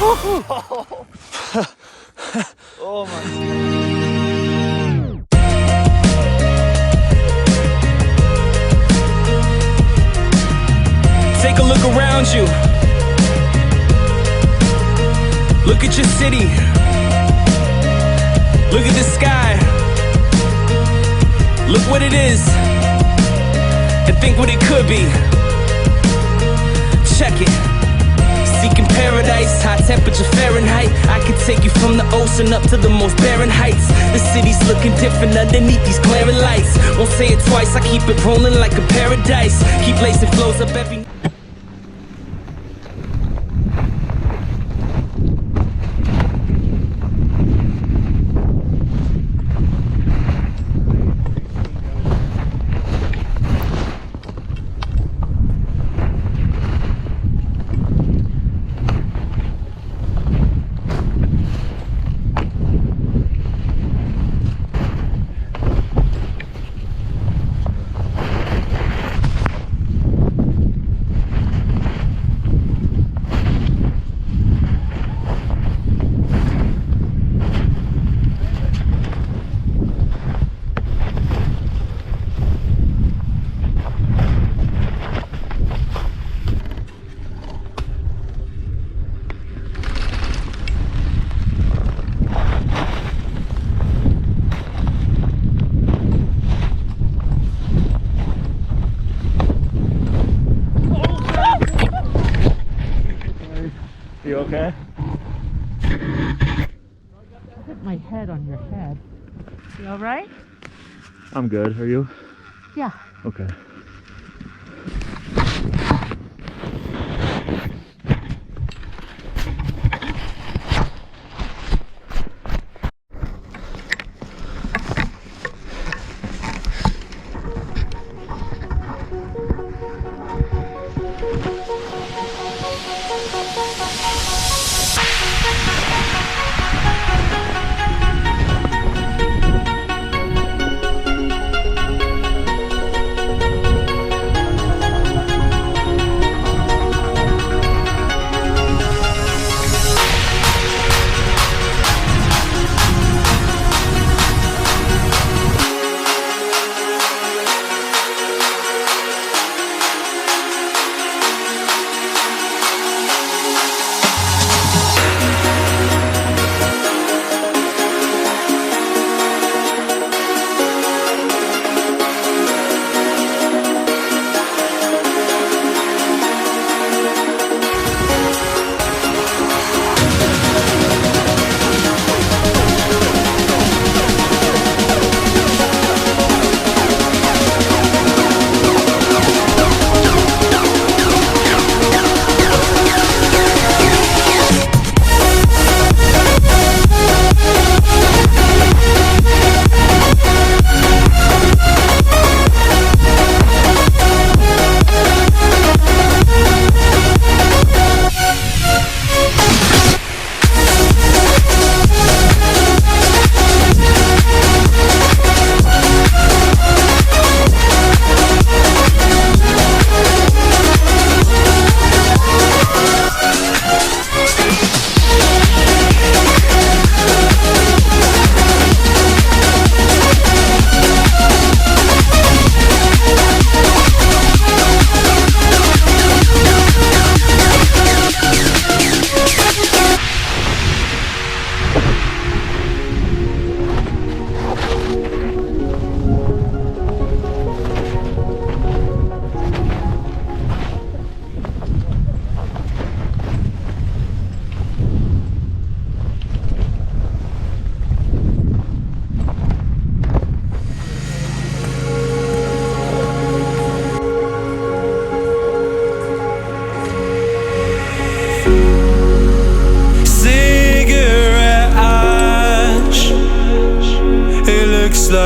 Oh my God. Take a look around you. Look at your city. Look at the sky. Look what it is. And think what it could be. Check it. Seeking paradise, high temperature Fahrenheit. I could take you from the ocean up to the most barren heights. The city's looking different underneath these glaring lights. Won't say it twice, I keep it rolling like a paradise. Keep lacing flows up every... You okay? Put my head on your head. You all right? I'm good. Are you? Yeah. Okay.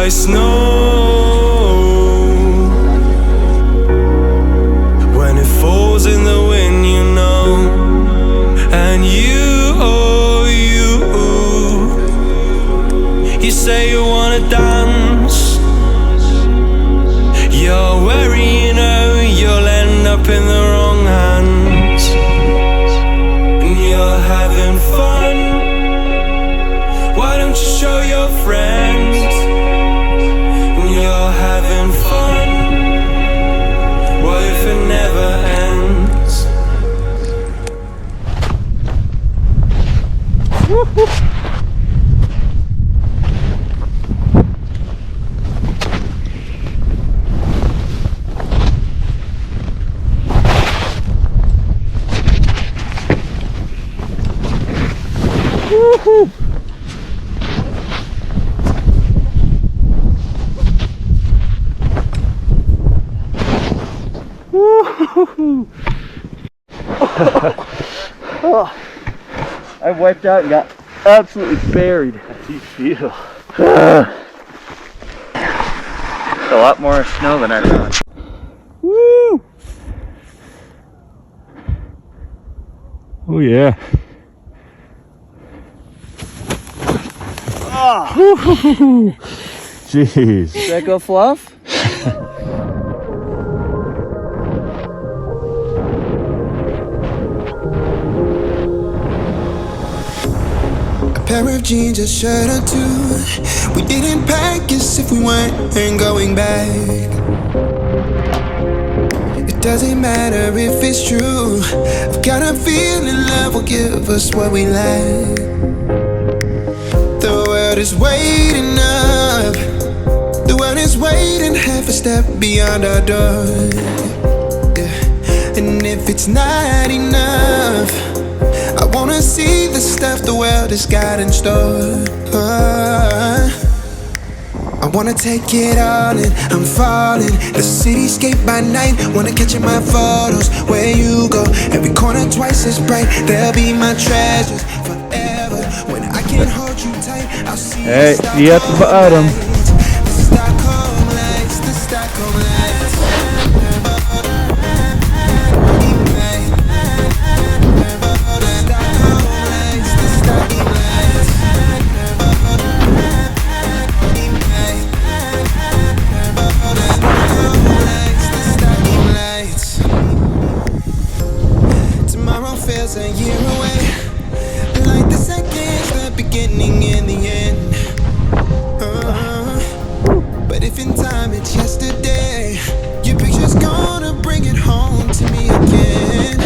like snow. When it falls in the wind, you know. And you, oh you say you wanna dance. You're worried, you know, you'll end up in the wrong hands. And you're having having fun? Why don't you show your friends when you're having fun? What if it never ends? Woohoo! Oh, I wiped out and got absolutely buried. How do you feel? A lot more snow than I thought. Woo! Oh yeah. Oh. Jeez. Does that go fluff? Pair of jeans, a shirt or two. We didn't pack as if we weren't going back. It doesn't matter if it's true. I've got a feeling love will give us what we lack. The world is waiting up. The world is waiting half a step beyond our door. Yeah. And if it's not enough, I wanna see the stuff the world has got in store. I wanna take it all in, I'm falling. The cityscape by night, wanna catch in my photos. Where you go, every corner twice as bright. They'll be my treasures forever. When I can't hold you tight, I'll see Hey, the you at the bottom. The Stockholm lights, the Stockholm lights. A year away, like the seconds, the beginning and the end. But if in time it's yesterday, your picture's gonna bring it home to me again.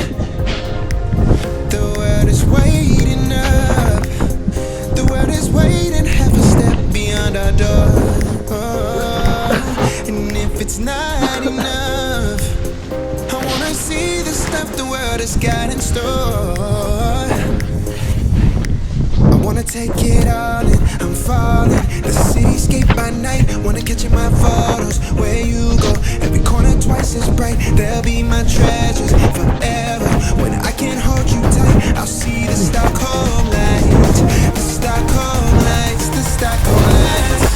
The world is waiting up. The world is waiting half a step beyond our door. And if it's not enough, I wanna see the stuff the world has got in store. I wanna take it all in, I'm falling. The cityscape by night, wanna catch in my photos. Where you go, every corner twice as bright. They'll be my treasures forever. When I can't hold you tight, I'll see the Stockholm lights. The Stockholm lights, the Stockholm lights.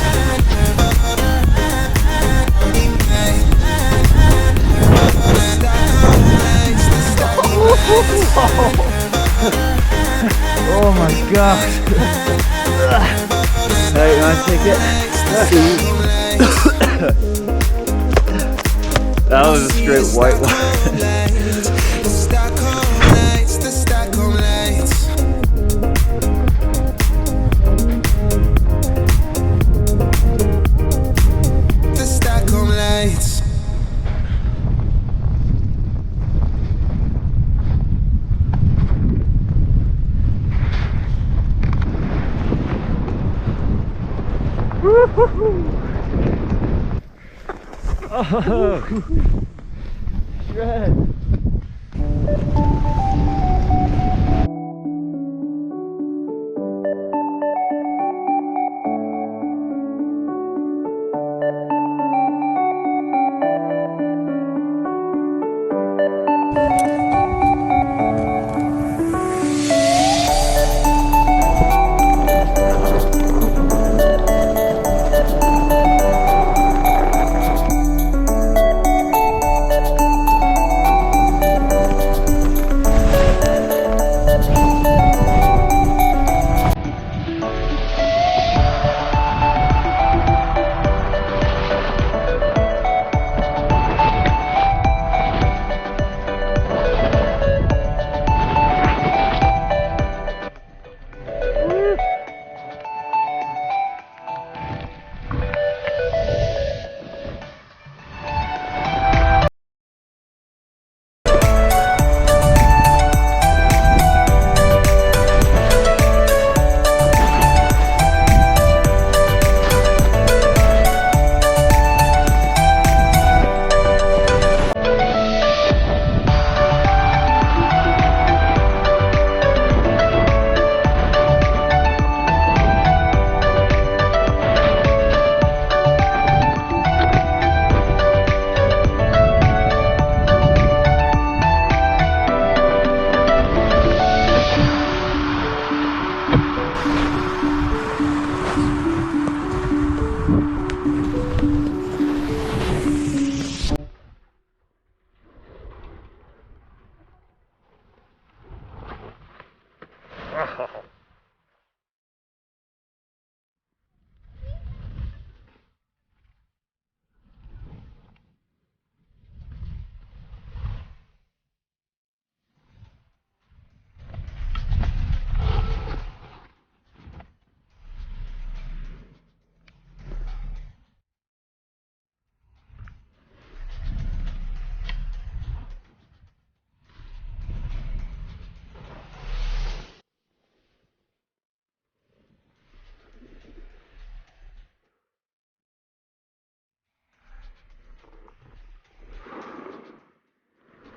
Oh my gosh. Hey, you wanna take it? That was a straight white one. The Stockholm lights, the Stockholm lights. The Stockholm lights. Oh, shred.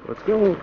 Let's go.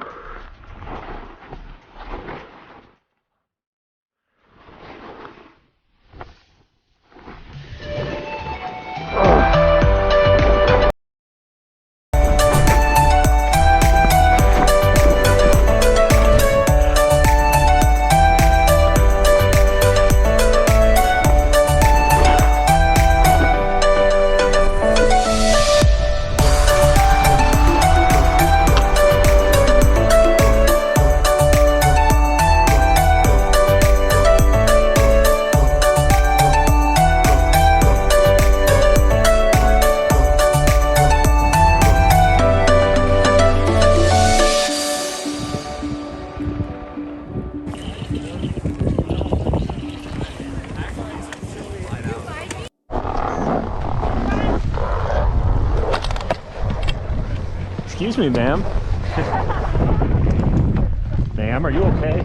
Excuse me, ma'am. Ma'am, are you okay?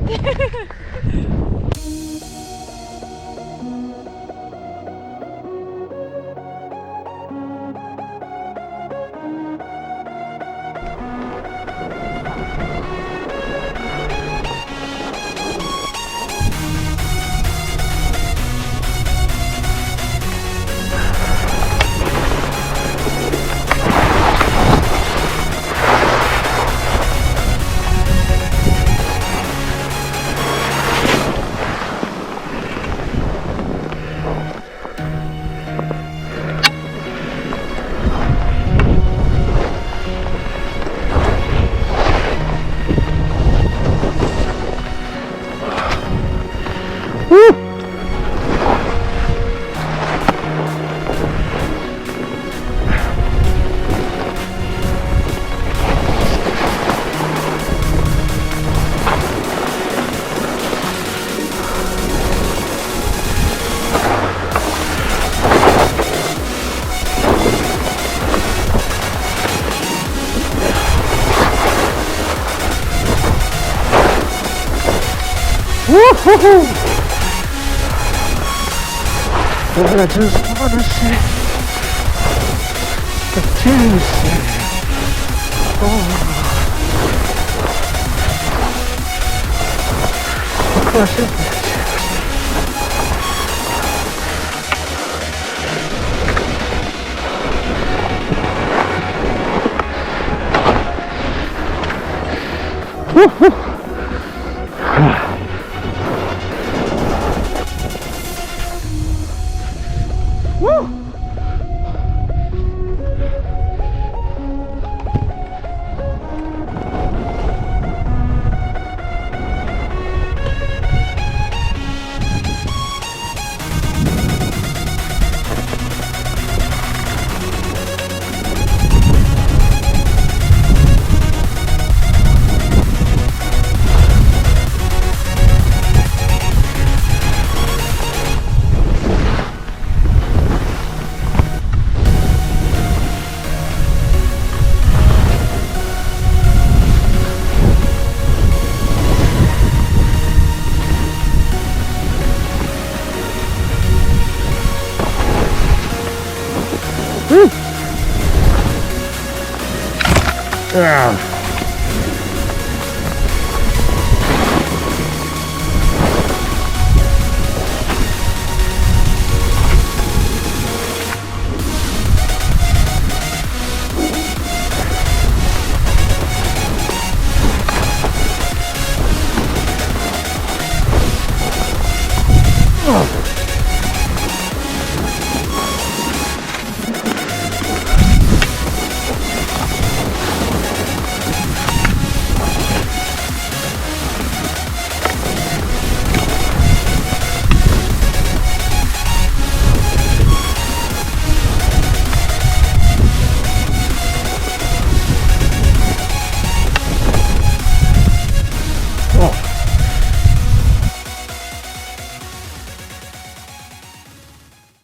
Woo-hoo-hoo! What I just want to say, continue to say, of course it is. Woo-hoo! Woo! Woo! Ah.